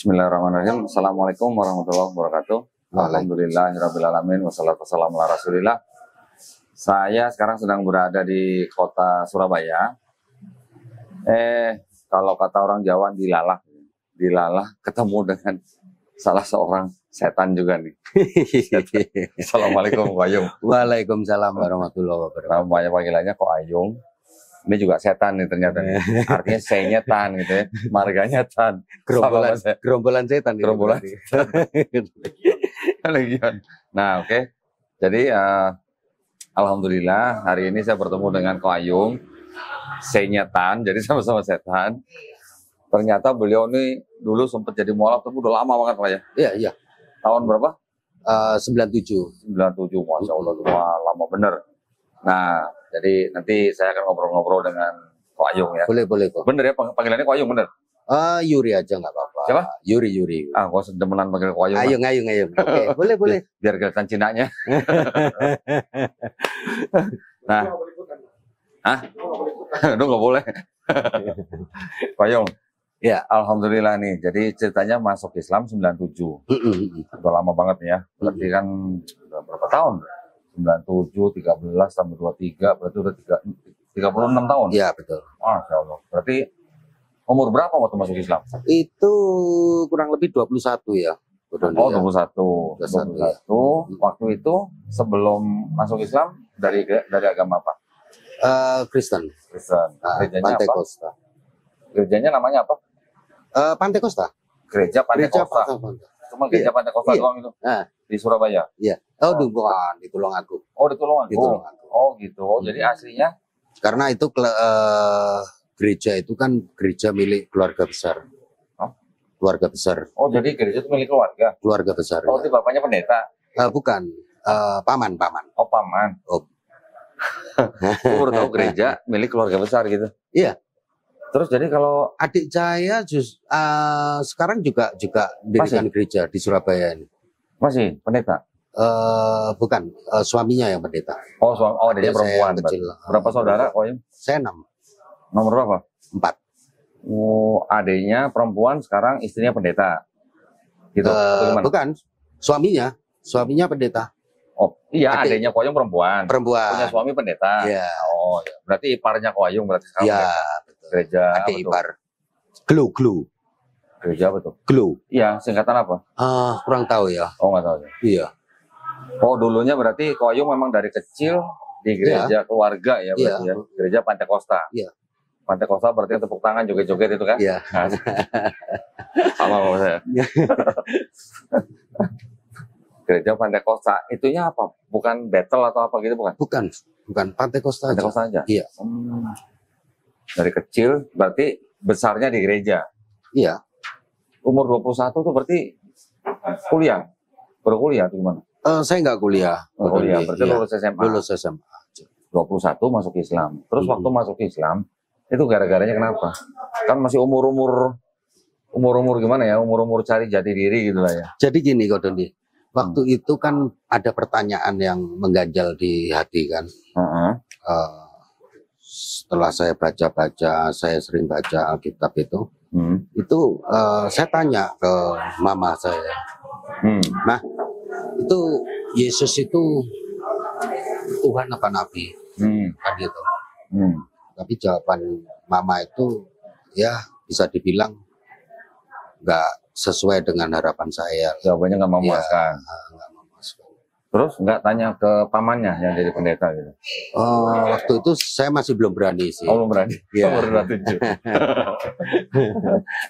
Bismillahirrahmanirrahim. Assalamualaikum warahmatullahi wabarakatuh. Alhamdulillahirrabbilalamin. Wassalatu wassalamu ala rasulillah. Saya sekarang sedang berada di kota Surabaya. Kalau kata orang Jawa, dilalah ketemu dengan salah seorang setan juga nih. Assalamualaikum Ko Ayung. Waalaikumsalam warahmatullahi wabarakatuh. Namanya panggilannya Ko Ayung. Ini juga setan nih ternyata. Artinya setan gitu ya. Marganya tan. Gerombolan setan. Gerombolan. Nah, oke. Jadi alhamdulillah hari ini saya bertemu dengan Ko Ayung. Setan, jadi sama-sama setan. Ternyata beliau nih dulu sempat jadi mualaf, tapi udah lama banget Pak ya. Iya. Tahun berapa? 97. 97, Masya Allah, lama bener. Nah, jadi nanti saya akan ngobrol-ngobrol dengan Ko Ayung ya. Boleh Kok. Bener ya, panggilannya Ko Ayung bener? Yuri aja nggak apa-apa. Siapa? Yuri. Kok sedemenan panggil Ko Ayung. Ayung. Oke, boleh. Biar kelihatan Cinanya. Nah. Itu nggak boleh. Ko Ayung. Ya, alhamdulillah nih. Jadi ceritanya masuk Islam 97. Udah lama banget ya. Berarti kan udah berapa tahun? 97, 13, tambah 23, berarti udah 36 tahun? Iya, betul. Masya Allah. Berarti umur berapa waktu masuk Islam? Itu kurang lebih 21 ya. Oh, 21. Ya. Waktu itu sebelum masuk Islam dari agama apa? Kristen. Gerejanya Pantai apa? Costa. Gerejanya namanya apa? Pantai Costa. Gereja Pantai Costa. Cuma gereja Pantai Costa doang itu? Di Surabaya? Iya. Bukan, di Tulungagung. Oh, di Tulungagung. Oh, gitu. Oh, jadi aslinya? Karena itu gereja itu kan gereja milik keluarga besar. Keluarga besar. Oh, jadi gereja itu milik keluarga? Keluarga besar. Oh, itu bapaknya pendeta? Bukan. Paman. Oh, paman. Oh. Baru tahu gereja milik keluarga besar gitu? Iya. Terus jadi kalau adik saya sekarang juga mendirikan gereja di Surabaya ini. Masih pendeta? Bukan, suaminya yang pendeta. Oh, adiknya perempuan. Kecil. Berapa saudara? Saya 6. Nomor berapa? 4. Oh, adiknya perempuan, sekarang istrinya pendeta. Gitu. Bukan, suaminya pendeta. Oh, iya, adiknya Ko Ayung perempuan. Punya suami pendeta. Iya. Oh, ya. Berarti iparnya Ko Ayung berarti sekarang. Iya, betul. Gereja adik ipar. Glow. Gereja apa tuh? Glow. Iya, singkatan apa? Kurang tahu ya. Oh, nggak tahu ya. Iya. Oh, dulunya berarti Ko Ayung memang dari kecil di gereja keluarga ya berarti ya. Gereja Pantai Costa. Iya. Pantai Costa berarti tepuk tangan joget-joget itu kan? Iya. Sama saya. Gereja Pantai Costa, itunya apa? Bukan battle atau apa gitu bukan? Bukan Pantai Costa Pantai Costa aja? Iya. Dari kecil berarti besarnya di gereja? Iya. Umur 21 tuh berarti kuliah? Berkuliah atau gimana? Saya nggak kuliah. Kuliah, berarti lulus SMA? Lulus SMA. 21 masuk Islam. Terus waktu masuk Islam, itu gara-garanya kenapa? Kan masih umur-umur gimana ya? Umur-umur cari jati diri gitu lah ya. Jadi gini Ko Doni. Waktu itu kan ada pertanyaan yang mengganjal di hati kan. Setelah saya baca-baca, saya sering baca Alkitab itu saya tanya ke mama saya. Nah, itu Yesus itu Tuhan apa Nabi? Kan gitu. Tapi jawaban mama itu ya bisa dibilang nggak sesuai dengan harapan saya. Jawabannya nggak memuaskan. Nggak memuaskan. Terus nggak tanya ke pamannya yang jadi pendeta gitu? Waktu itu saya masih belum berani sih. Oh, belum berani? Ya. Baru 27.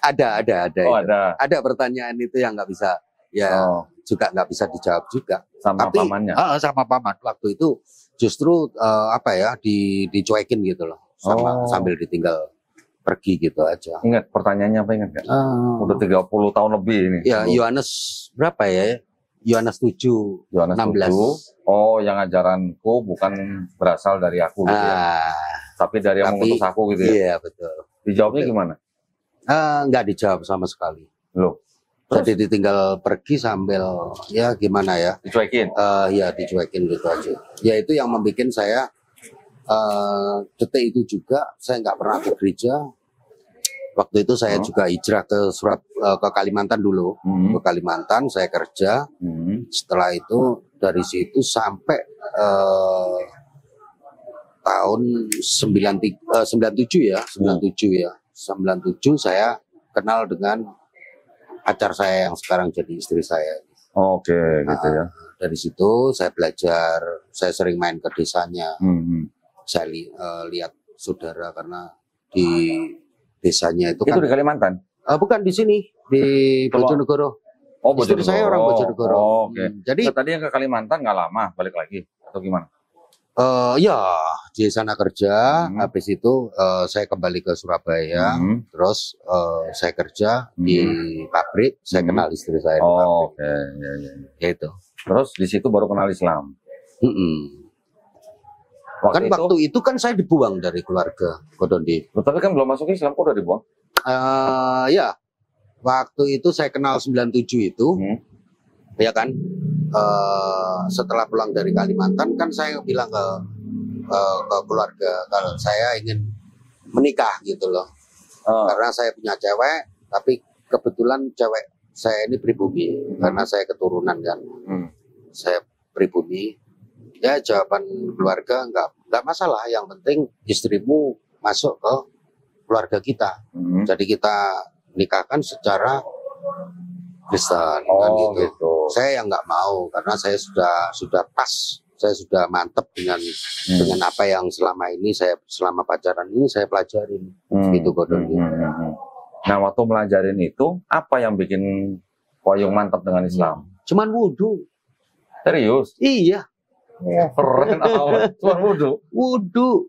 Ada. Oh, ada. Ada pertanyaan itu yang nggak bisa, juga nggak bisa dijawab juga. Sama pamannya? Sama paman. Waktu itu justru dicuekin gitu loh, sambil ditinggal pergi gitu aja. Ingat pertanyaannya apa, ingat nggak? Udah 30 tahun lebih ini. Ya, Yohanes berapa ya? Yohanes 7, Yohanes 16. 7. Oh, yang ajaranku bukan berasal dari aku gitu ya. Tapi dari yang mengutus aku gitu ya. Iya, betul. Dijawabnya gimana? Nggak dijawab sama sekali. Loh. Jadi ditinggal pergi sambil ya gimana ya? Dicuekin. Ya dicuekin gitu aja. Ya itu yang membuat saya detik itu juga saya nggak pernah ke gereja. Waktu itu saya juga hijrah ke Kalimantan dulu. Ke Kalimantan saya kerja. Setelah itu dari situ sampai tahun 97 ya. 97 saya kenal dengan pacar saya yang sekarang jadi istri saya. Oke, gitu ya. Dari situ saya belajar, saya sering main ke desanya. Saya lihat saudara karena di desanya itu kan di Kalimantan? Bukan di sini, di Bojonegoro. Oh, istri saya orang Bojonegoro. Oh, oke. Jadi tadi yang ke Kalimantan nggak lama balik lagi atau gimana? Ya di sana kerja, habis itu saya kembali ke Surabaya, terus saya kerja di pabrik, saya kenal istri saya di pabrik. Oke, ya. Itu. Terus di situ baru kenal Islam. Waktu itu kan saya dibuang dari keluarga, Kodondi. Tapi kan belum masuk Islam, kok udah dibuang? Ya, waktu itu saya kenal 97 itu, ya kan. Setelah pulang dari Kalimantan kan saya bilang ke keluarga kalau saya ingin menikah gitu loh. Karena saya punya cewek, tapi kebetulan cewek saya ini pribumi karena saya keturunan kan. Saya pribumi. Ya jawaban keluarga enggak masalah, yang penting istrimu masuk ke keluarga kita. Jadi kita nikahkan secara Kristen kan gitu. Saya yang nggak mau karena saya sudah pas, saya sudah mantep dengan apa yang selama pacaran ini saya pelajarin gitu Kodon. Nah waktu pelajarin itu apa yang bikin Koyong mantap dengan Islam? Cuman wudhu. Serius? Iya. Keren amat. Cuman wudhu. Wudhu.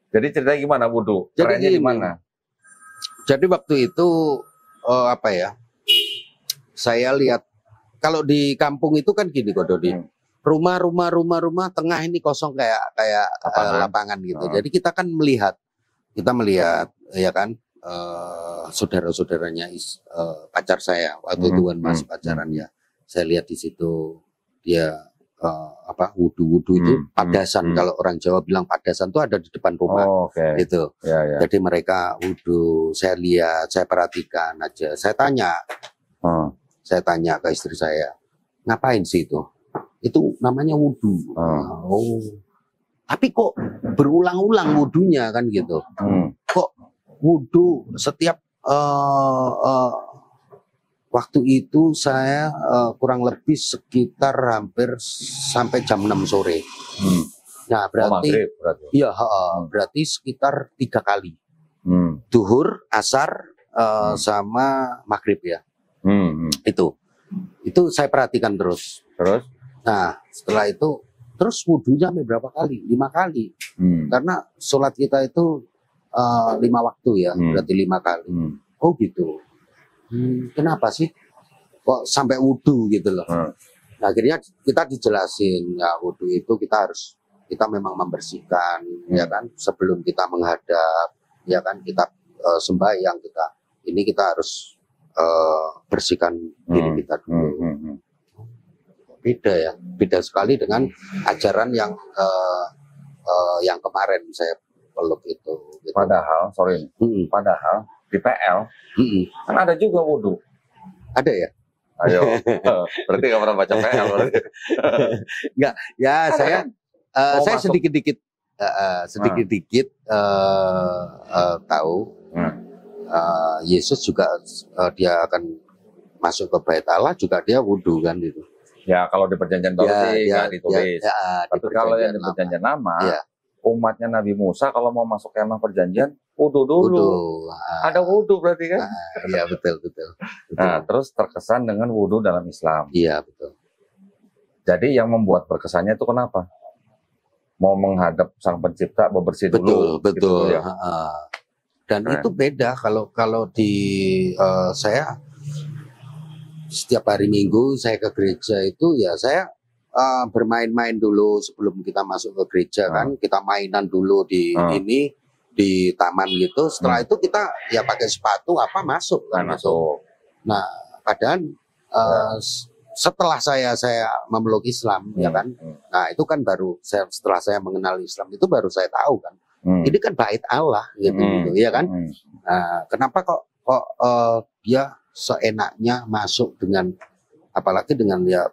Jadi ceritanya gimana wudhu? Kerennya di mana? Jadi waktu itu saya lihat kalau di kampung itu kan gini Kododi. Rumah tengah ini kosong kayak lapangan gitu. Jadi kita melihat ya kan saudara-saudaranya pacar saya waktu itu kan masih pacaran ya. Saya lihat di situ dia wudhu itu padasan. Kalau orang Jawa bilang padasan itu ada di depan rumah gitu. Ya. Jadi mereka wudhu, saya lihat, saya perhatikan aja. Saya tanya ke istri saya, ngapain sih itu? Itu namanya wudhu. Tapi kok berulang-ulang wudhunya kan gitu. Kok wudhu setiap waktu itu saya kurang lebih sekitar hampir sampai jam 6 sore. Nah berarti berarti sekitar 3 kali. Duhur, asar, sama maghrib ya. Itu saya perhatikan terus. Nah setelah itu terus wudhunya sampai berapa kali? 5 kali. Karena sholat kita itu 5 waktu ya, berarti 5 kali. Oh gitu. Kenapa sih kok sampai wudhu gitu loh? Nah, akhirnya kita dijelasin ya wudhu itu kita memang membersihkan ya kan sebelum kita menghadap ya kan kita sembahyang kita harus bersihkan diri kita dulu. Beda sekali dengan ajaran yang kemarin saya peluk itu. Gitu. Padahal di PL kan ada juga wudhu. Ada ya? Ayo, berarti nggak pernah baca PL berarti. Enggak, ya saya sedikit-dikit tahu. Yesus juga dia akan masuk ke Bait Allah juga dia wudhu kan itu. Ya kalau di perjanjian baru sih nggak ditulis. Tapi kalau yang di perjanjian lama, umatnya Nabi Musa kalau mau masuk kemah perjanjian wudhu dulu. Ada wudhu berarti kan? Iya betul. Nah terus terkesan dengan wudhu dalam Islam. Iya betul. Jadi yang membuat berkesannya itu kenapa? Mau menghadap Sang Pencipta, bebersih dulu. Betul. Gitu ya? Dan itu beda kalau di saya setiap hari Minggu saya ke gereja itu ya saya bermain-main dulu sebelum kita masuk ke gereja kan, kita mainan dulu di taman gitu. Setelah itu kita ya pakai sepatu masuk kan masuk. Nah, padahal setelah saya memeluk Islam ya kan. Nah, itu kan baru setelah saya mengenal Islam itu baru saya tahu kan. Ini kan bait Allah gitu ya kan. Kenapa kok dia seenaknya masuk dengan, apalagi dengan ya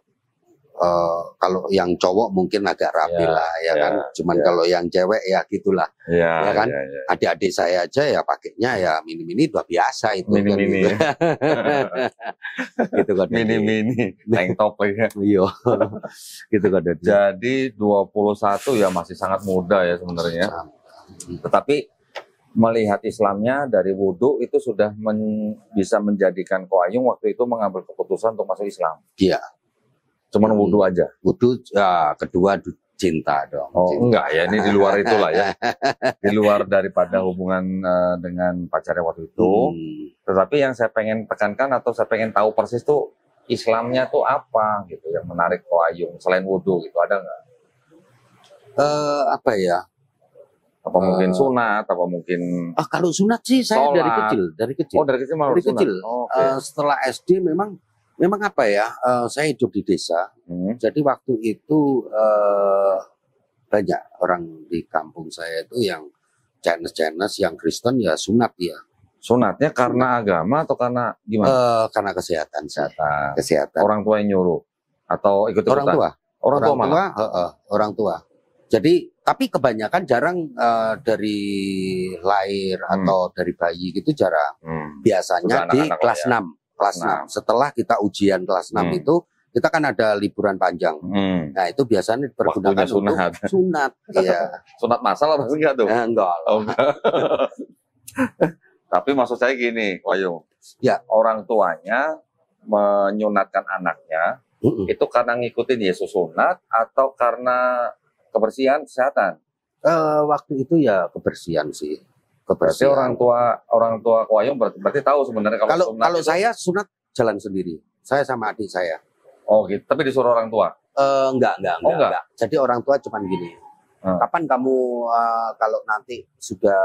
kalau yang cowok mungkin agak rapi lah ya kan, cuman kalau yang cewek ya gitulah ya kan. Adik-adik saya aja ya pakainya ya mini-mini udah biasa itu mini-mini gitu kan, mini-mini tank top ya. Iya gitu kan. Jadi 21 ya masih sangat muda ya sebenarnya, tetapi melihat Islamnya dari wudhu itu sudah bisa menjadikan Ko Ayung waktu itu mengambil keputusan untuk masuk Islam. Iya. Cuman wudhu aja. Wudhu ya, kedua cinta dong. Oh cinta. Enggak ya, ini di luar itulah ya. Di luar daripada hubungan dengan pacarnya waktu itu. Tetapi yang saya pengen tekankan atau saya pengen tahu persis tuh Islamnya tuh apa gitu yang menarik Ko Ayung selain wudhu gitu, ada nggak? Apa ya? Apa mungkin sunat, apa mungkin kalau sunat sih saya sholat. dari kecil. Oh, dari kecil malah dari sunat. kecil. Okay. Setelah SD memang apa ya, saya hidup di desa, jadi waktu itu banyak orang di kampung saya itu yang Chinese yang Kristen ya sunat ya. Sunatnya karena agama atau karena gimana? Karena kesehatan. Orang tua yang nyuruh atau ikut-ikutan? Orang tua malah. Orang tua. Jadi tapi kebanyakan jarang dari lahir atau dari bayi gitu jarang. Biasanya di kelas 6. Kelas 6. Setelah kita ujian kelas 6 itu, kita kan ada liburan panjang. Nah, itu biasanya dipergunakan untuk sunat. Iya. Sunat masal atau enggak tuh? Enggak. Tapi maksud saya gini, Wayung. Ya. Orang tuanya menyunatkan anaknya, itu karena ngikutin Yesus sunat atau karena kebersihan, kesehatan? Waktu itu ya kebersihan sih. Berarti orang tua Ko Ayung berarti tahu sebenarnya kalau saya sunat jalan sendiri. Saya sama adik saya. Oh gitu. Tapi disuruh orang tua? Enggak. Jadi orang tua cuman gini. Kapan kamu kalau nanti sudah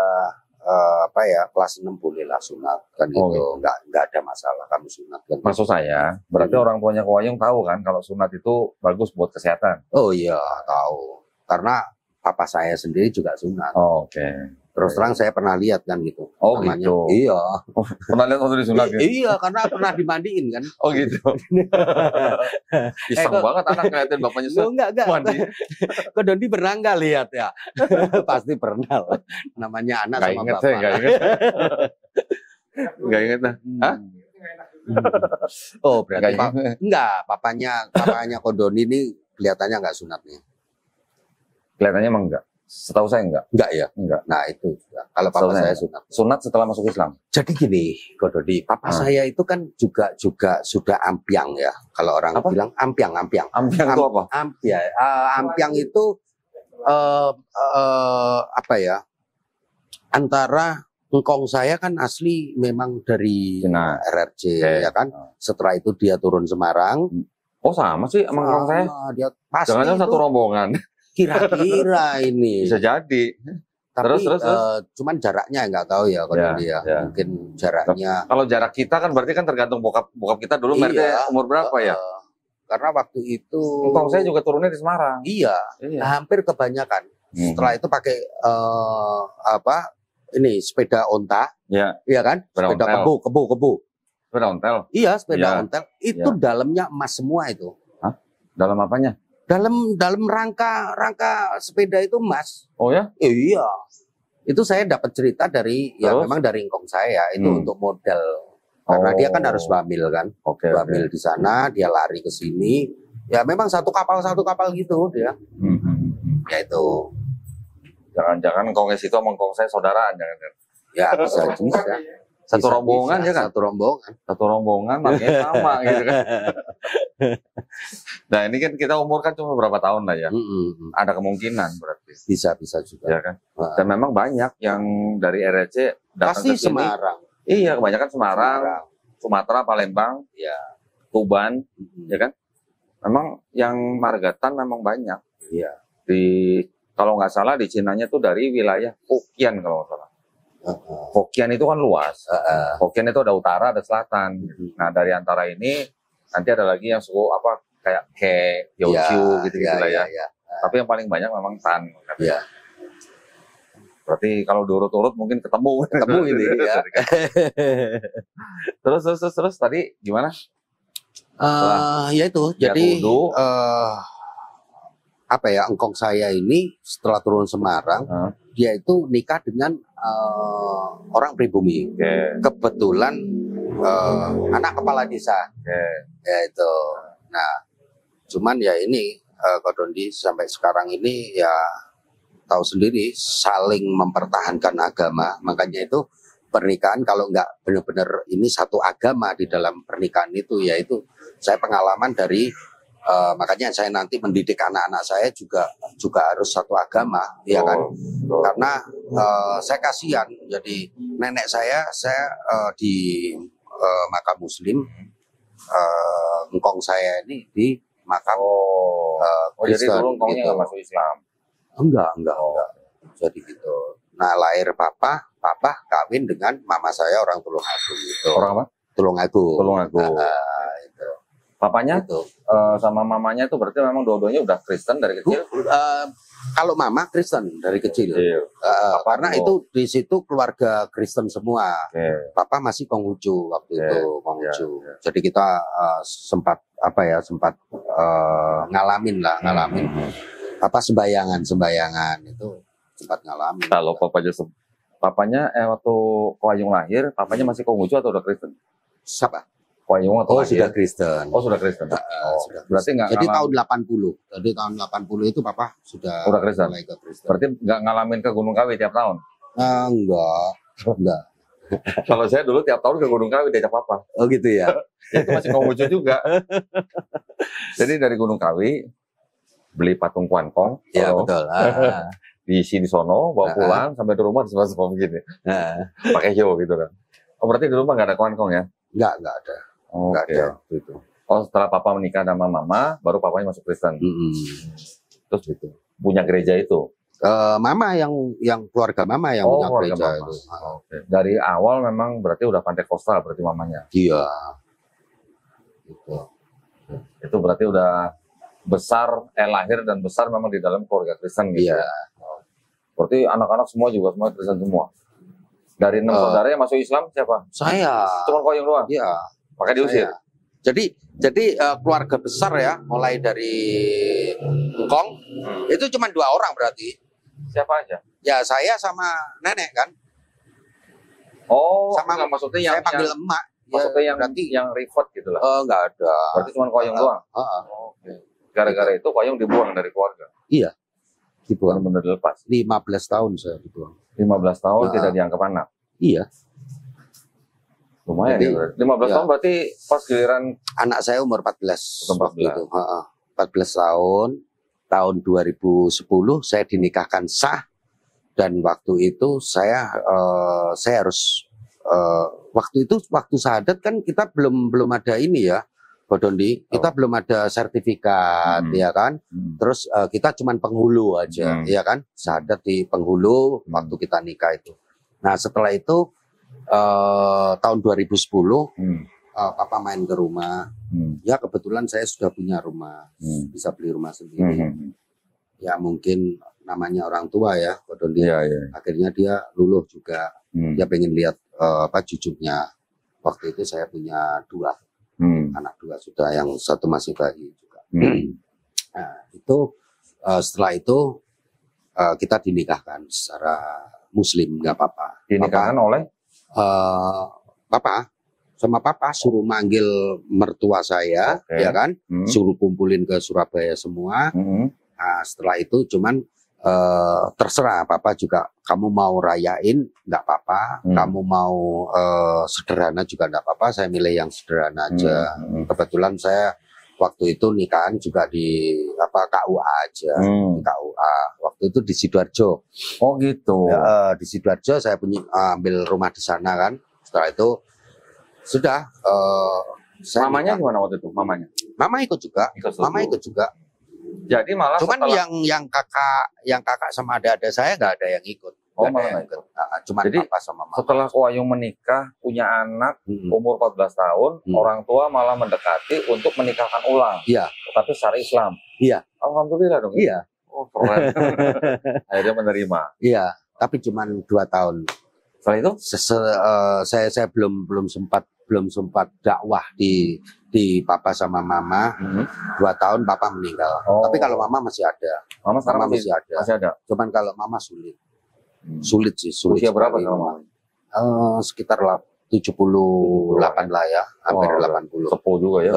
kelas 6 bolehlah sunat kan gitu. Enggak ada masalah kamu sunat kan. Maksud saya, berarti orang tuanya Ko Ayung tahu kan kalau sunat itu bagus buat kesehatan? Oh iya, tahu. Karena papa saya sendiri juga sunat. Oke. Terus terang saya pernah lihat kan gitu. Oh namanya. Gitu. Iya. Pernah lihat waktu disunat gitu? Iya, karena pernah dimandiin kan. Oh gitu. Iseng banget anak ngeliatin bapaknya enggak. mandi. Kok Doni pernah nggak lihat ya? Pasti pernah lah. Namanya anak gak sama inget bapak. Gak inget lah. Hah? Oh berarti enggak. Papanya Ko Doni ini kelihatannya nggak sunat nih. Kelihatannya emang enggak. Setahu saya enggak. Enggak ya? Enggak. Nah itu juga. Kalau papa saya sunat. Sunat setelah masuk Islam. Jadi gini, Ko Doni, papa saya itu kan juga sudah ampiang ya. Kalau orang bilang ampiang. Ampiang itu apa? Ampiang itu apa ya? Antara engkong saya kan asli memang dari RRC ya kan. Setelah itu dia turun Semarang. Oh sama sih emang engkong saya? Dia pasti jangan-jangan satu rombongan. Kira-kira ini bisa jadi. Tapi terus. Cuman jaraknya nggak tahu ya kalau dia. Mungkin jaraknya. Kalau jarak kita kan berarti kan tergantung bokap kita dulu umur berapa ya? Karena waktu itu engkong saya juga turunnya di Semarang. Iya. Hampir kebanyakan. Setelah itu pakai ini sepeda onta. Iya kan? Sepeda kebu. Sepeda ontel. Iya, sepeda ontel. Itu dalamnya emas semua itu. Hah? Dalam apanya? Dalam rangka sepeda itu emas. Oh ya? Iya. Itu saya dapat cerita dari memang dari engkong saya itu untuk modal. Karena dia kan harus bamil kan. Bamil di sana, dia lari ke sini. Ya memang satu kapal gitu dia. Ya itu. Jangan-jangan engkong situ sama engkong saya saudaraan jangan-jangan. Ya bisa. Satu rombongan ya kan? Satu rombongan makanya sama gitu kan. Nah ini kan kita umur kan cuma berapa tahun lah ya. Ada kemungkinan berarti. Bisa juga. Ya kan? Dan memang banyak yang dari RRC datang ke sini. Semarang. Iya kebanyakan Semarang. Sumatera, Palembang, Tuban, ya kan? Memang yang margatan memang banyak. Iya. Kalau nggak salah di Cinanya tuh dari wilayah Hokkien kalau nggak salah. Hokkien itu kan luas. Hokkien itu ada utara, ada selatan. Nah dari antara ini nanti ada lagi yang suku kayak Yeosu gitu lah ya. Tapi yang paling banyak memang Tan. Iya. Berarti kalau diurut-urut mungkin ketemu ini ya. Terus tadi gimana? Ya itu, jadi apa ya, engkong saya ini setelah turun Semarang, dia itu nikah dengan orang pribumi. Kebetulan anak kepala desa. Ya itu. Nah, cuman ya ini Ko Dondi sampai sekarang ini ya tahu sendiri saling mempertahankan agama. Makanya itu pernikahan kalau nggak benar-benar ini satu agama di dalam pernikahan itu, yaitu saya pengalaman dari makanya saya nanti mendidik anak-anak saya juga harus satu agama, ya kan? Karena saya kasihan, jadi nenek saya di makam Muslim, engkong saya ini di makam Jadi Kristen. dulu engkongnya gitu. nggak masuk Islam? Enggak. Jadi gitu. Nah, lahir papa kawin dengan mama saya orang Tulungagung gitu. Orang apa? Tulungagung. Itu. Papanya Gitu. sama mamanya itu berarti memang dua-duanya udah Kristen dari kecil? Kalau mama Kristen dari kecil. Karena itu di situ keluarga Kristen semua. Papa masih Konghucu waktu itu, Konghucu. Jadi kita sempat ngalamin. Apa sembayangan itu sempat ngalamin. Kalau papanya waktu Koayung lahir, papanya masih Konghucu atau udah Kristen? Siapa? Koayung atau lahir? Sudah Kristen. Sudah Kristen. Sudah berarti nggak jadi tahun 80. Jadi tahun 80 itu papa sudah Kristen. mulai ke Kristen. Berarti nggak ngalamin ke Gunung Kawi tiap tahun? Enggak. Kalau saya dulu tiap tahun ke Gunung Kawi diajak papa. Oh gitu ya. Itu masih Konghucu juga. Jadi dari Gunung Kawi beli patung kuankong. Ya betul. Diisi di sono, bawa pulang sampai di rumah semua begini. Pakai hiu gitu kan. Oh berarti di rumah nggak ada kuankong ya? Nggak ada. Nggak ada. Gitu. Oh setelah papa menikah sama mama, baru papanya masuk Kristen. Terus gitu. Punya gereja itu? Mama yang keluarga mama yang punya gereja mama. itu. Dari awal memang berarti udah Pantekosta berarti mamanya? Iya. Gitu. Itu berarti udah lahir dan besar memang di dalam keluarga Kristen gitu. Iya. Berarti anak-anak semua Kristen semua. Dari 6 saudara yang masuk Islam siapa? Saya. Cuma Koyong doang? Iya. Pakai diusir? Jadi keluarga besar ya, mulai dari engkong, itu cuma 2 orang berarti. Siapa aja? Ya saya sama nenek kan. Oh, sama maksudnya yang saya panggil emak. Maksudnya ya, yang berarti yang revert gitu lah. Enggak ada. Berarti cuma Koyong doang? Gara-gara itu Koyong dibuang dari keluarga? Iya. Dibuang. Benar dilepas? 15 tahun saya dibuang. 15 tahun tidak dianggap anak? Iya. Lumayan. Jadi, 15 tahun berarti pas giliran anak saya umur 14 waktu itu. 14 tahun. Tahun 2010 saya dinikahkan sah, dan waktu itu saya harus waktu syahadat kan kita belum ada ini ya, Ko Dondi, kita belum ada sertifikat ya kan. Terus kita cuman penghulu aja ya kan, syahadat di penghulu waktu kita nikah itu. Nah setelah itu tahun 2010 papa main ke rumah. Ya kebetulan saya sudah punya rumah, bisa beli rumah sendiri. Ya mungkin namanya orang tua ya, Ko Dondi. Akhirnya dia luluh juga. Dia pengen lihat cucunya. Waktu itu saya punya 2 anak, 2 sudah, yang 1 masih bayi juga. Nah itu setelah itu kita dinikahkan secara Muslim, nggak apa-apa. Dinikahkan oleh? Papa sama papa suruh manggil mertua saya, ya kan, suruh kumpulin ke Surabaya semua. Nah, setelah itu cuman terserah papa juga, kamu mau rayain nggak apa-apa, kamu mau sederhana juga nggak apa-apa. Saya milih yang sederhana aja. Kebetulan saya waktu itu nikahan juga di KUA aja, di KUA. Waktu itu di Sidoarjo. Oh gitu. Di Sidoarjo saya punya ambil rumah di sana kan. Setelah itu sudah. Mamanya gimana waktu itu? Mama ikut juga. Mama ikut juga. Jadi malah cuman yang kakak sama adik-adik saya nggak ada yang ikut. Malah ikut. Cuman jadi, papa sama mama. Setelah Koayung menikah, punya anak umur 14 tahun, orang tua malah mendekati untuk menikahkan ulang. Iya. Tapi secara Islam. Iya. Alhamdulillah dong. Iya. Oh keren. Akhirnya menerima. Iya. tapi cuma 2 tahun. Setelah itu saya belum sempat dakwah di papa sama mama. 2 tahun papa meninggal. Tapi kalau mama masih ada. Mama sekarang masih ada. Cuman kalau mama sulit. Sulit sih. Usia berapa kalau mama? Sekitar 78 lah ya, hampir 80. Sepuh juga ya.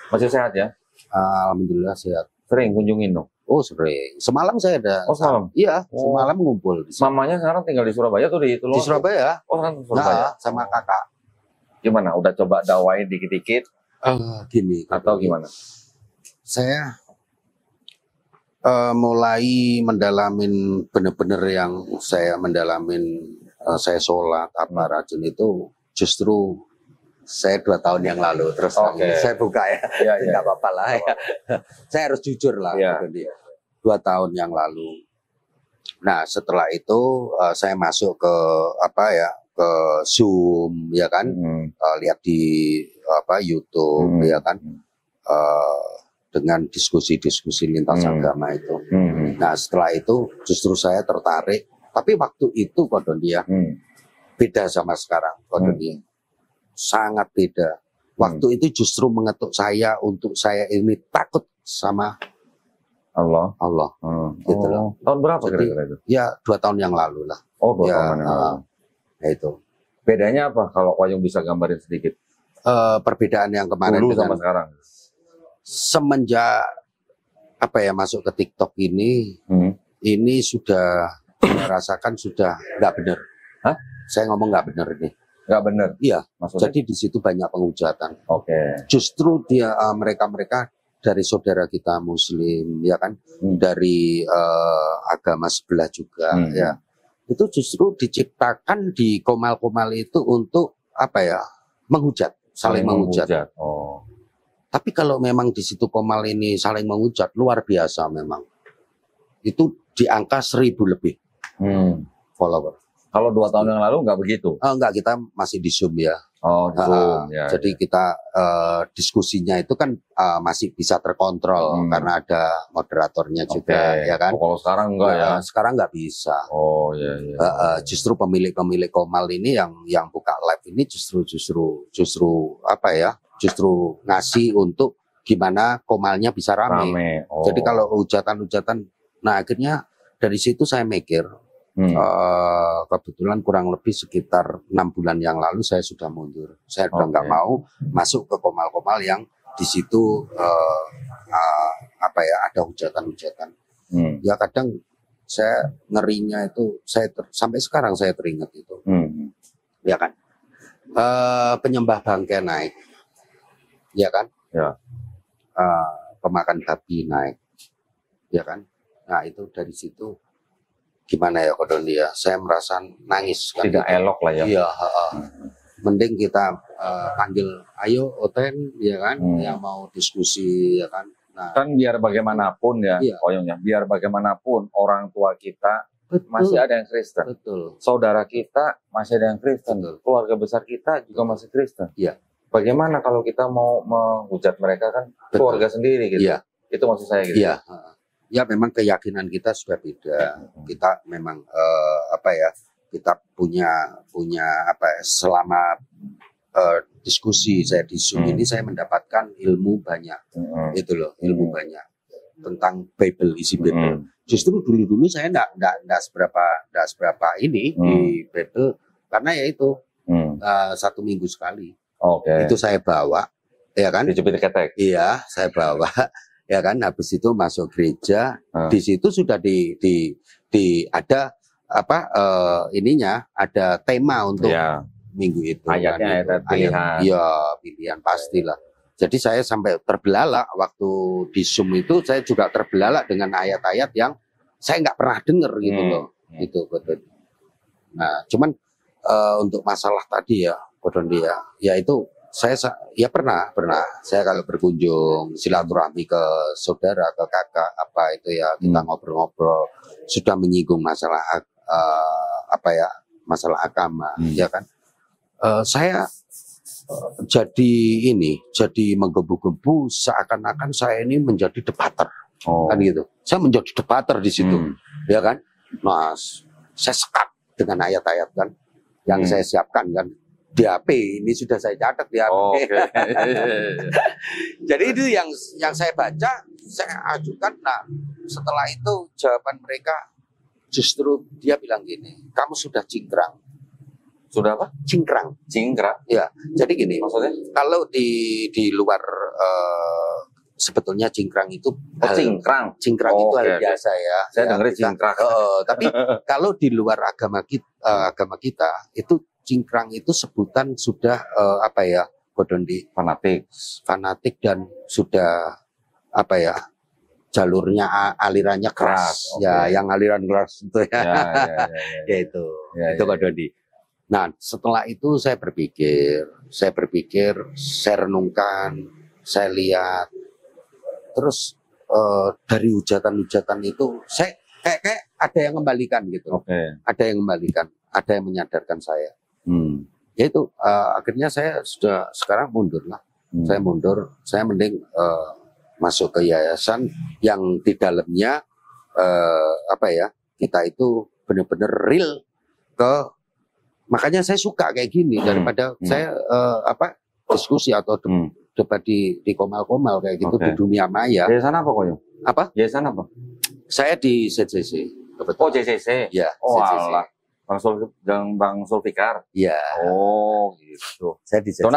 Masih sehat ya? Alhamdulillah sehat. Sering kunjungin dong? Oh sering. Semalam saya ada. Oh semalam? Iya, semalam ngumpul. Mamanya sekarang tinggal di Surabaya tuh di Tulungagung? Di Surabaya. Oh sekarang di Surabaya? Sama kakak. Gimana? Udah coba dakwain dikit-dikit? Gini. Atau gimana? Saya mulai mendalamin bener-bener yang saya mendalamin, saya sholat, apa rajin itu justru saya 2 tahun yang lalu. Terus saya buka ya, nggak apa-apa lah ya. Saya harus jujur lah. 2 tahun yang lalu. Nah setelah itu saya masuk ke ke Zoom ya kan, lihat di YouTube ya kan, dengan diskusi-diskusi lintas agama itu. Nah setelah itu justru saya tertarik. Tapi waktu itu Kodon dia beda sama sekarang Kodon dia. Sangat beda. Waktu itu justru mengetuk saya untuk saya ini takut sama Allah. Gitu loh. Tahun berapa kira-kira itu? Ya 2 tahun yang lalu lah. Oh 2 tahun yang lalu. Ya itu. Bedanya apa kalau Wayung bisa gambarin sedikit? Perbedaan yang kemarin dulu sama sekarang. Semenjak masuk ke TikTok ini sudah saya rasakan sudah nggak benar. Hah? Saya ngomong nggak benar ini. Nggak benar? Iya. Maksudnya? Jadi di situ banyak penghujatan. Oke. Justru dia mereka dari saudara kita Muslim, ya kan, dari agama sebelah juga, ya. Itu justru diciptakan di komal-komal itu untuk menghujat, saling menghujat. Tapi kalau memang di situ komal ini saling menghujat, luar biasa memang. Itu di angka 1000 lebih follower. Kalau 2 tahun yang lalu nggak begitu? Enggak, kita masih di Zoom ya. Oh, di Zoom. Jadi kita diskusinya itu kan masih bisa terkontrol karena ada moderatornya juga, ya kan? Kalau sekarang enggak ya? Sekarang nggak bisa. Oh iya. Justru pemilik komal ini yang buka live ini justru ngasih untuk gimana komalnya bisa rame. Jadi kalau hujatan, nah akhirnya dari situ saya mikir. Kebetulan kurang lebih sekitar 6 bulan yang lalu saya sudah mundur. Saya sudah nggak mau masuk ke komal-komal yang di situ ada hujatan-hujatan. Ya kadang saya ngerinya itu sampai sekarang saya teringat itu. Ya kan. Penyembah bangkai naik. Ya kan. Ya. Pemakan babi naik. Ya kan. Nah itu dari situ gimana ya Kodon dia, saya merasa nangis kan. Tidak elok lah ya. Iya, mending kita panggil ayo Oten ya kan, yang mau diskusi ya kan. Nah, kan biar bagaimanapun ya, biar bagaimanapun orang tua kita masih ada yang Kristen. Betul. Saudara kita masih ada yang Kristen. Keluarga besar kita juga masih Kristen. Iya. Bagaimana kalau kita mau menghujat mereka kan keluarga sendiri gitu. Iya. Itu maksud saya gitu. Iya. Ya memang keyakinan kita sudah beda. Kita memang kita punya selama diskusi saya di Zoom ini saya mendapatkan ilmu banyak. Itu loh, ilmu banyak tentang Bible, isi Bible. Justru dulu saya enggak seberapa ini di Bible karena ya itu 1 minggu sekali. Itu saya bawa, ya kan? Dijepit ketek. Iya, saya bawa. Ya kan, habis itu masuk gereja, di situ sudah ada ada tema untuk minggu itu. Ayatnya kan, pilihan. Iya, pilihan pastilah. Jadi saya sampai terbelalak waktu di Zoom itu, saya juga terbelalak dengan ayat-ayat yang saya nggak pernah dengar gitu loh. Gitu, betul. Nah, cuman untuk masalah tadi ya, Kodon dia, ya itu saya pernah saya kalau berkunjung silaturahmi ke saudara, ke kakak kita ngobrol-ngobrol sudah menyinggung masalah masalah agama ya kan, saya jadi menggebu-gebu seakan-akan saya ini menjadi debater kan gitu, saya menjadi debater di situ ya kan. Nah saya sekat dengan ayat-ayat kan yang saya siapkan kan di HP. Ini sudah saya catat di HP. Jadi itu yang saya baca, saya ajukan. Nah, setelah itu jawaban mereka justru dia bilang gini, kamu sudah cingkrang. Sudah apa? Cingkrang. Cingkrang. Ya, jadi gini. Maksudnya? Kalau di luar sebetulnya cingkrang itu cingkrang itu hal biasa ya. Saya dengerin cingkrang. Tapi kalau di luar agama kita itu cingkrang itu sebutan sudah apa ya, Kodondi, fanatik dan sudah apa ya, jalurnya alirannya keras. Ya, yang aliran keras itu ya. Ya itu Kodondi. Nah, setelah itu saya berpikir, saya renungkan, saya lihat, terus dari hujatan-hujatan itu saya kayak ada yang kembalikan gitu. Ada yang kembalikan, ada yang menyadarkan saya. Yaitu akhirnya saya sudah sekarang mundur lah. Saya mundur, saya mending masuk ke yayasan yang di dalamnya apa ya, kita itu benar-benar real ke. Makanya saya suka kayak gini daripada saya diskusi atau debat di komal-komal kayak gitu di dunia maya. Yayasan apa kok? Apa? Yayasan apa? Saya di JCC. Oh, JCC. Ya. Oh, Allah. Bang Sulfikar. Iya. Oh, gitu. Saya di JCC.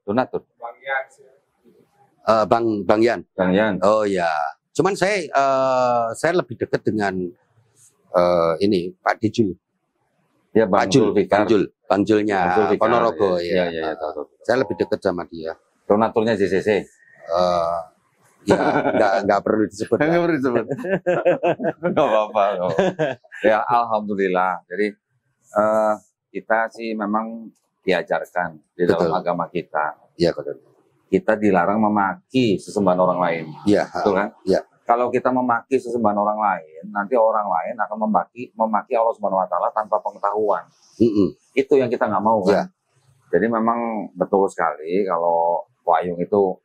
Donatur. Bang Yan. Bang Yan. Oh ya. Cuman saya lebih dekat dengan ini Pak Dijul. Ya, Bang Julnya Ponorogo ya. Tahu. Saya lebih dekat sama dia. Donaturnya JCC. Ya, nggak perlu disebut. Nggak perlu disebut. Nggak apa-apa. Ya, alhamdulillah. Jadi kita sih memang diajarkan di dalam agama kita. Iya, kita dilarang memaki sesembahan orang lain. Iya. Betul kan? Iya. Kalau kita memaki sesembahan orang lain, nanti orang lain akan memaki Allah Subhanahu Wa Taala tanpa pengetahuan. Itu yang kita nggak mau kan. Jadi memang betul sekali kalau Wayung itu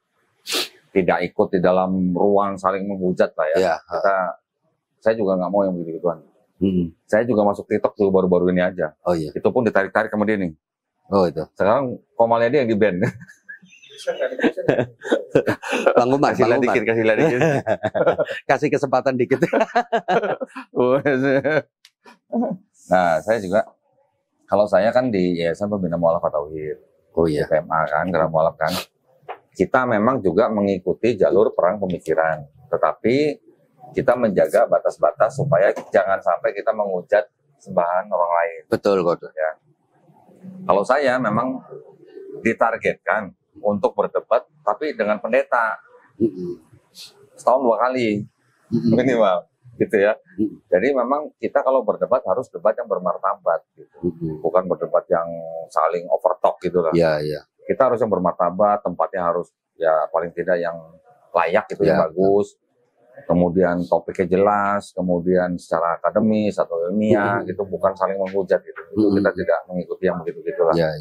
tidak ikut di dalam ruang saling menghujat lah ya. Saya juga nggak mau yang begitu-gituan. Saya juga masuk TikTok tuh baru-baru ini aja. Oh iya. Itu pun ditarik-tarik sama dia nih. Oh itu. Sekarang Komalnya dia yang di ban. Bang Umar, kasih dikit. Kasih kesempatan dikit. Nah, saya juga, kalau saya kan di Yayasan Pembina Mu'alafah Tauhid. Oh iya. PMA kan, Gerak Mu'alaf kan. Kita memang juga mengikuti jalur perang pemikiran. Tetapi kita menjaga batas-batas supaya jangan sampai kita menghujat sembahan orang lain. Betul, kok. Ya. Kalau saya memang ditargetkan untuk berdebat, tapi dengan pendeta. Setahun 2 kali. Minimal. Gitu ya. Jadi memang kita kalau berdebat harus debat yang bermartabat. Gitu. Bukan berdebat yang saling overtalk gitu lah. Iya. Kita harus yang bermartabat, tempatnya harus ya paling tidak yang layak gitu, yang bagus. Kemudian topiknya jelas, kemudian secara akademis atau ilmiah gitu, bukan saling menghujat gitu. Itu kita tidak mengikuti yang begitu-gitulah. Iya.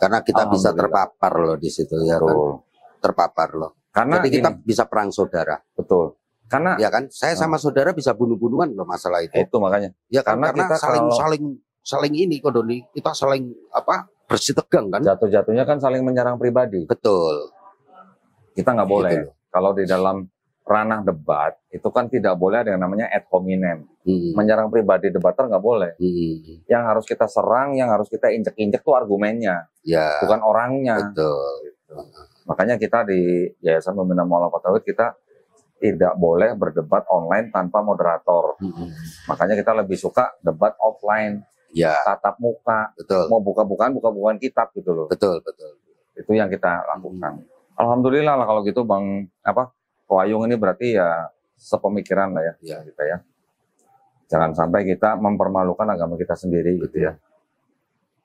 Karena kita bisa terpapar loh di situ ya kan. Terpapar loh. Karena jadi kita bisa perang saudara. Betul. Karena ya kan, saya sama saudara bisa bunuh-bunuhan loh masalah itu. Itu makanya. Ya karena kita saling ini Kodoni, kita saling bersih tegang kan. Jatuh-jatuhnya kan saling menyerang pribadi. Betul. Kita nggak boleh. Gitu. Kalau di dalam ranah debat itu kan tidak boleh ada yang namanya ad hominem. Menyerang pribadi debater nggak boleh. Yang harus kita serang, yang harus kita injek-injek tuh argumennya, bukan orangnya. Betul. Gitu. Makanya kita di Yayasan Pembina Mu'alafah Tauhid kita tidak boleh berdebat online tanpa moderator. Makanya kita lebih suka debat offline, tatap muka. Betul. Mau buka-bukaan kitab gitu loh. Betul. Itu yang kita lakukan. Alhamdulillah lah kalau gitu Bang Wayung ini berarti ya sepemikiran lah ya kita ya. Jangan sampai kita mempermalukan agama kita sendiri gitu ya.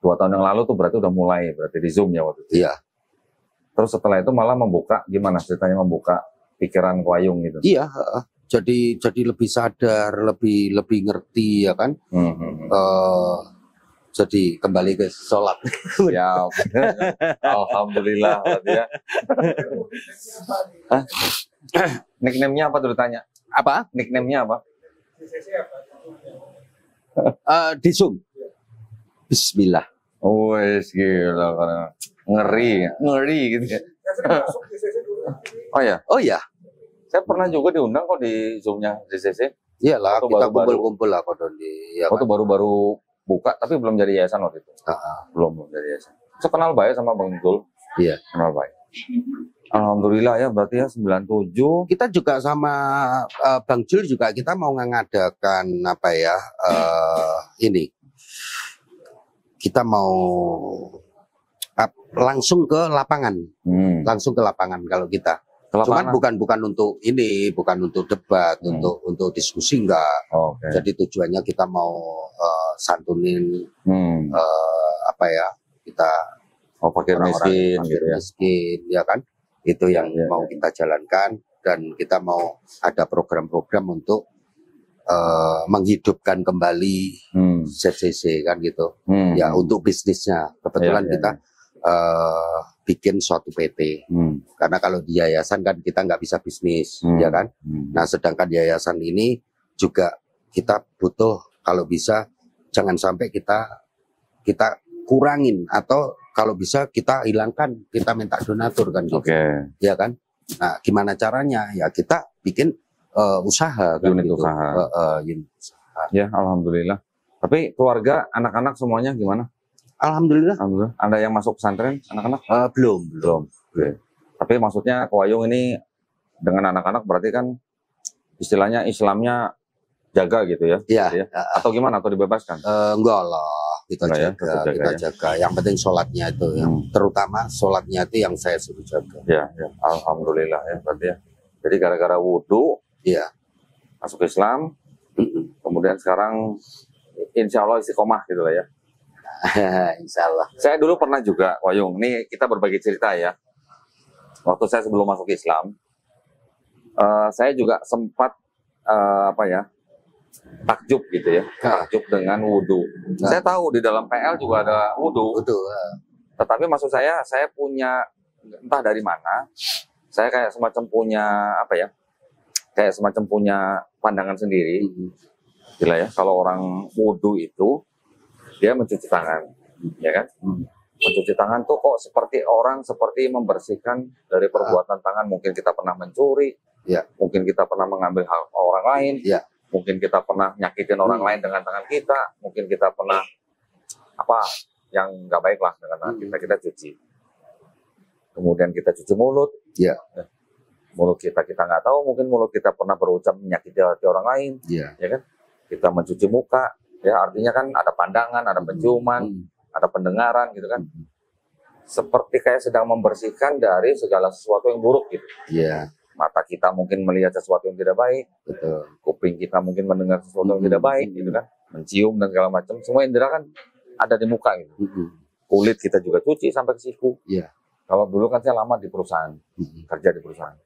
2 tahun yang lalu tuh berarti udah mulai berarti di Zoom ya waktu itu. Iya. Terus setelah itu malah membuka, gimana ceritanya membuka pikiran Wayung gitu? Iya. Jadi lebih sadar, lebih ngerti ya kan. Jadi kembali ke sholat. Ya, alhamdulillah ya. Nickname-nya apa tuh ditanya? Apa? Nickname-nya apa? Di Zoom. Bismillah. Wes gila, ngeri gitu ya. Oh ya, saya pernah juga diundang kok di Zoom-nya JCC. Iyalah, kita kumpul-kumpul lah kok di. Ya, waktu baru-baru buka, tapi belum jadi yayasan waktu itu. Belum jadi yayasan. Saya kenal baik sama Bang Jul. Iya. Kenal baik. Alhamdulillah ya, berarti ya 97. Kita juga sama Bang Jul juga kita mau mengadakan apa ya, ini. Kita mau langsung ke lapangan. Langsung ke lapangan kalau kita. Cuman bukan untuk ini, bukan untuk debat, untuk diskusi enggak. Jadi tujuannya kita mau santunin apa ya, kita fakir miskin, fakir miskin, ya kan? Itu yang mau kita jalankan, dan kita mau ada program-program untuk menghidupkan kembali ZCC kan gitu. Ya untuk bisnisnya. Kebetulan kita bikin suatu PT. Karena kalau di yayasan kan kita nggak bisa bisnis, ya kan? Nah, sedangkan yayasan ini juga kita butuh, kalau bisa jangan sampai kita kurangin, atau kalau bisa kita hilangkan, kita minta donatur kan gitu. Ya kan? Nah, gimana caranya? Ya kita bikin usaha kan, unit gitu. usaha. Unit usaha. Ya, alhamdulillah. Tapi keluarga, anak-anak semuanya gimana? Alhamdulillah. Alhamdulillah. Ada yang masuk pesantren, anak-anak? Belum. Tapi maksudnya Ko Wayung ini dengan anak-anak berarti kan istilahnya Islamnya jaga gitu ya? Iya. Atau gimana? Atau dibebaskan? Enggak lah, kita jaga. Yang penting sholatnya itu, terutama sholatnya itu yang saya suruh jaga. Ya. Alhamdulillah ya berarti ya. Jadi gara-gara wudhu, masuk Islam, kemudian sekarang insya Allah istiqomah gitu lah ya. Insya Allah. Saya dulu pernah juga, Wayung, ini kita berbagi cerita ya. Waktu saya sebelum masuk Islam, saya juga sempat takjub gitu ya, takjub dengan wudhu. Saya tahu di dalam PL juga ada wudhu. Tetapi maksud saya punya, entah dari mana, saya kayak semacam punya pandangan sendiri. Gila ya, kalau orang wudhu itu dia mencuci tangan, ya kan? Mencuci tangan tuh kok seperti membersihkan dari perbuatan tangan. Mungkin kita pernah mencuri, mungkin kita pernah mengambil hak orang lain, mungkin kita pernah nyakitin orang lain dengan tangan kita, mungkin kita pernah yang nggak baik lah dengan tangan kita cuci. Kemudian kita cuci mulut, mulut kita nggak tahu, mungkin mulut kita pernah berucap menyakiti hati orang lain, ya kan? Kita mencuci muka. Ya, artinya kan ada pandangan, ada penciuman, ada pendengaran gitu kan. Seperti kayak sedang membersihkan dari segala sesuatu yang buruk gitu. Mata kita mungkin melihat sesuatu yang tidak baik. Kuping kita mungkin mendengar sesuatu yang tidak baik gitu kan. Mencium dan segala macam. Semua indera kan ada di muka gitu. Kulit kita juga cuci sampai ke siku. Kalau dulu kan saya lama di perusahaan, kerja di perusahaan.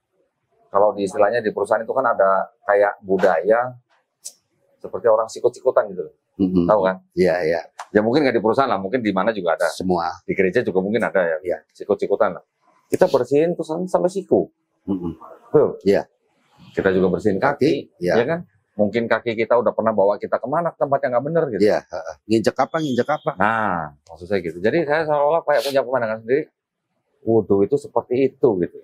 Kalau di istilahnya di perusahaan itu kan ada kayak budaya seperti orang sikut-sikutan gitu. Tahu kan? Iya. Ya mungkin nggak di perusahaan lah, mungkin di mana juga ada. Semua. Di gereja juga mungkin ada ya. Sikut-sikutan lah. Kita bersihin tuh sampai siku. Betul? Iya. Kita juga bersihin kaki, ya kan? Mungkin kaki kita udah pernah bawa kita kemana tempat yang nggak benar gitu. Iya. Nginjek apa? Nah, maksud saya gitu. Jadi saya seolah-olah kayak punya pemandangan sendiri. Wudhu itu seperti itu gitu.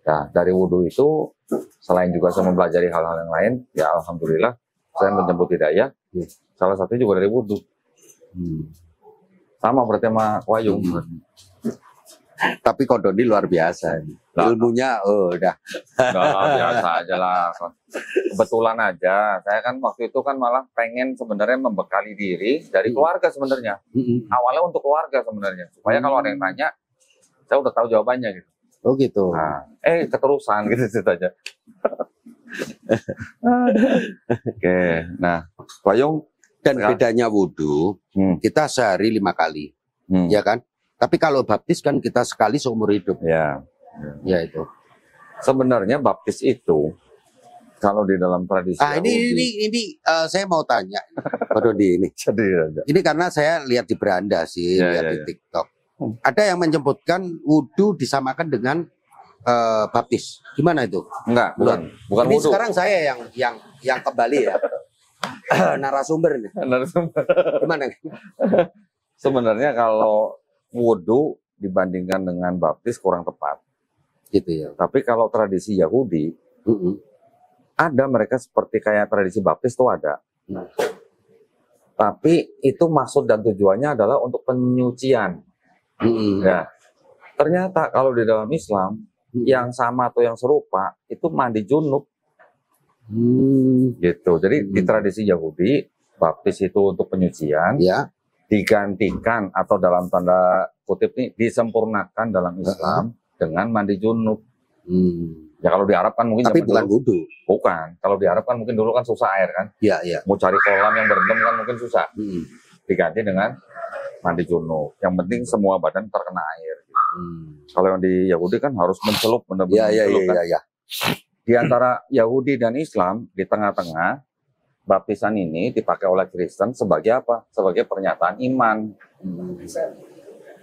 Ya, dari wudhu itu selain juga saya mempelajari hal-hal yang lain, ya alhamdulillah saya menjemput hidayah. Salah satunya juga dari wudhu. Sama berarti sama Wayung. Tapi Kodoni luar biasa. Ilmunya udah. Biasa aja lah. Kebetulan aja. Saya kan waktu itu kan malah pengen sebenarnya membekali diri dari keluarga sebenarnya. Awalnya untuk keluarga sebenarnya. Supaya kalau ada yang tanya, saya udah tahu jawabannya gitu. Oh gitu. Nah, keterusan gitu ceritanya. Oke, nah, Wayung. Dan bedanya wudhu, kita sehari 5 kali, ya kan? Tapi kalau baptis kan kita sekali seumur hidup. Ya itu. Sebenarnya baptis itu, kalau di dalam tradisi. Ini saya mau tanya, Pak Dodi ini. Ini karena saya lihat di beranda sih, di TikTok. Ada yang menyebutkan wudhu disamakan dengan baptis. Gimana itu? Bukan Ini wudhu. sekarang saya yang kembali ya. narasumber nih. Narasumber. Gimana? Sebenarnya kalau wudhu dibandingkan dengan baptis kurang tepat. Gitu ya. Tapi kalau tradisi Yahudi, ada mereka seperti kayak tradisi baptis tuh ada. Tapi itu maksud dan tujuannya adalah untuk penyucian. Ya. Ternyata kalau di dalam Islam, yang sama atau yang serupa, itu mandi junub. Gitu. Jadi di tradisi Yahudi, baptis itu untuk penyucian, ya. Digantikan atau dalam tanda kutip nih disempurnakan dalam Islam dengan mandi junub. Ya kalau di Arab kan mungkin tapi bukan wudhu. Bukan. Kalau di Arab kan mungkin dulu kan susah air kan. Iya, iya. Mau cari kolam yang berendam kan mungkin susah. Diganti dengan mandi junub. Yang penting semua badan terkena air. Kalau yang di Yahudi kan harus mencelup benar-benar. Iya. Di antara Yahudi dan Islam di tengah-tengah, baptisan ini dipakai oleh Kristen sebagai apa? Sebagai pernyataan iman.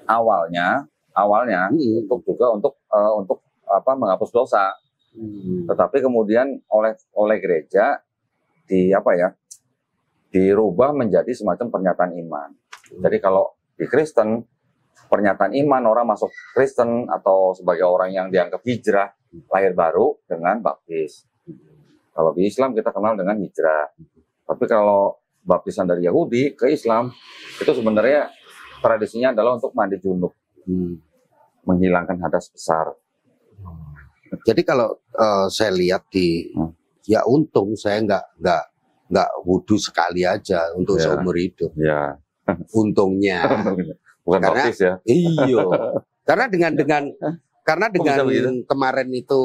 Awalnya untuk menghapus dosa. Tetapi kemudian oleh gereja dirubah menjadi semacam pernyataan iman. Jadi kalau di Kristen pernyataan iman orang masuk Kristen atau sebagai orang yang dianggap hijrah lahir baru dengan baptis. Kalau di Islam kita kenal dengan hijrah. Tapi kalau baptisan dari Yahudi ke Islam itu sebenarnya tradisinya adalah untuk mandi junub, menghilangkan hadas besar. Jadi kalau saya lihat ya untung saya nggak wudhu sekali aja untuk seumur hidup. Ya. Untungnya. Bukan baptis ya. Iya. Karena dengan kemarin itu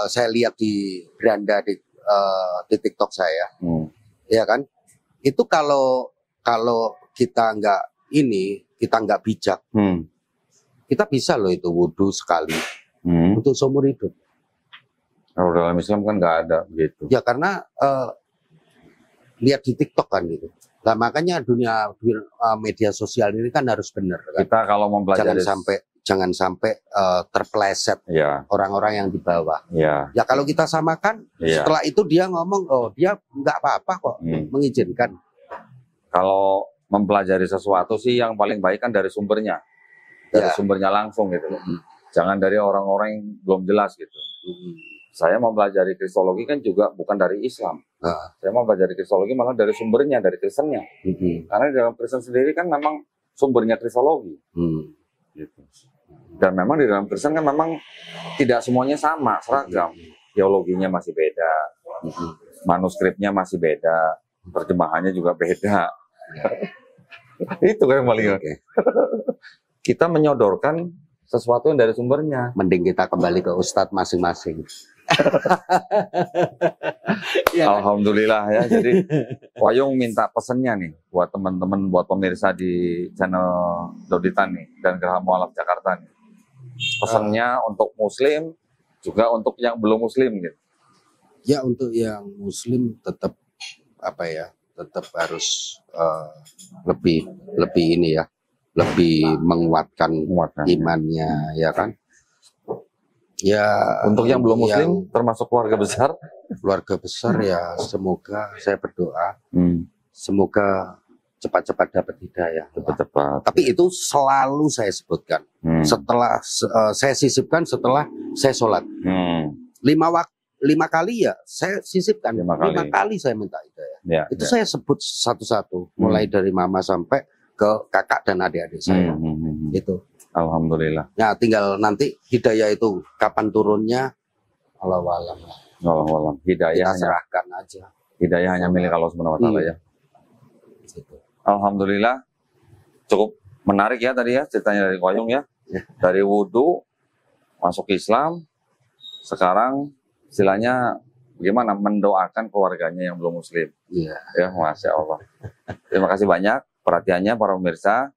saya lihat di beranda di TikTok saya, ya kan? Itu kalau kita nggak bijak, kita bisa loh itu wudhu sekali untuk seumur hidup. Kalau dalam Islam kan nggak ada begitu. Ya karena lihat di TikTok kan gitu. Nah makanya dunia media sosial ini kan harus benar. Kan? Kita kalau mempelajari jangan sampai terpeleset orang-orang yang di bawah. Ya kalau kita samakan, setelah itu dia ngomong, dia nggak apa-apa kok mengizinkan. Kalau mempelajari sesuatu sih yang paling baik kan dari sumbernya. Dari sumbernya langsung gitu. Jangan dari orang-orang yang belum jelas gitu. Saya mempelajari kristologi kan juga bukan dari Islam. Saya mempelajari kristologi malah dari sumbernya, dari Kristennya. Karena di dalam Kristen sendiri kan memang sumbernya kristologi. Gitu. Dan memang di dalam Kristen kan memang tidak semuanya sama, seragam. Teologinya masih beda. Manuskripnya masih beda. Terjemahannya juga beda. Itu kan yang paling kita menyodorkan sesuatu yang dari sumbernya. Mending kita kembali ke ustadz masing-masing. Alhamdulillah ya. Jadi Wayung minta pesennya nih buat teman-teman, buat pemirsa di channel Doditan nih dan Geraha Mualaf Jakarta nih. Pesannya untuk Muslim juga untuk yang belum Muslim gitu. Ya untuk yang Muslim tetap tetap harus lebih menguatkan imannya, ya kan? Ya. Untuk yang belum Muslim, termasuk keluarga besar ya semoga saya berdoa, semoga cepat-cepat dapat hidayah. Cepat-cepat. Tapi itu selalu saya sebutkan. Setelah saya sisipkan setelah saya sholat. 5 kali ya saya sisipkan. 5 kali saya minta hidayah. Itu saya sebut satu-satu, mulai dari mama sampai ke kakak dan adik-adik saya. Itu. Alhamdulillah. Ya tinggal nanti hidayah itu kapan turunnya, Allahualam. Allahualam. Hidayah kita serahkan aja. Hidayah hanya milik Allah Subhanahu wa taala ya. Gitu. Alhamdulillah. Cukup menarik ya tadi ya ceritanya dari Wayung ya. Dari wudhu masuk Islam, sekarang istilahnya bagaimana mendoakan keluarganya yang belum Muslim. Ya, Masya Allah. Terima kasih banyak perhatiannya para pemirsa.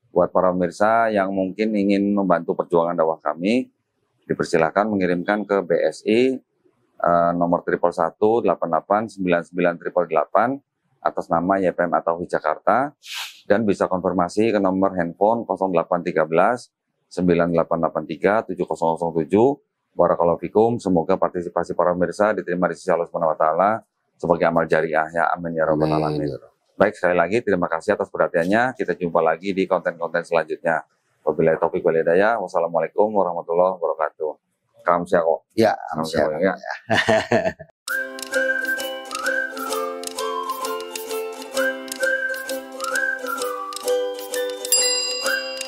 Buat para pemirsa yang mungkin ingin membantu perjuangan dakwah kami, dipersilakan mengirimkan ke BSI nomor 111889988 atas nama YPM At-Tauhid Jakarta, dan bisa konfirmasi ke nomor handphone 0813 9883 7007. Barakallahu fikum. Semoga partisipasi para pemirsa diterima di sisi Allah Subhanahu wa taala. sebagai amal jariah ya. Amin ya rabbal alamin. Baik, sekali lagi terima kasih atas perhatiannya. Kita jumpa lagi di konten-konten selanjutnya. Wabillahi taufiq wal hidayah. Wassalamualaikum warahmatullahi wabarakatuh. Salam sehat kok. Ya, salam sehat ya.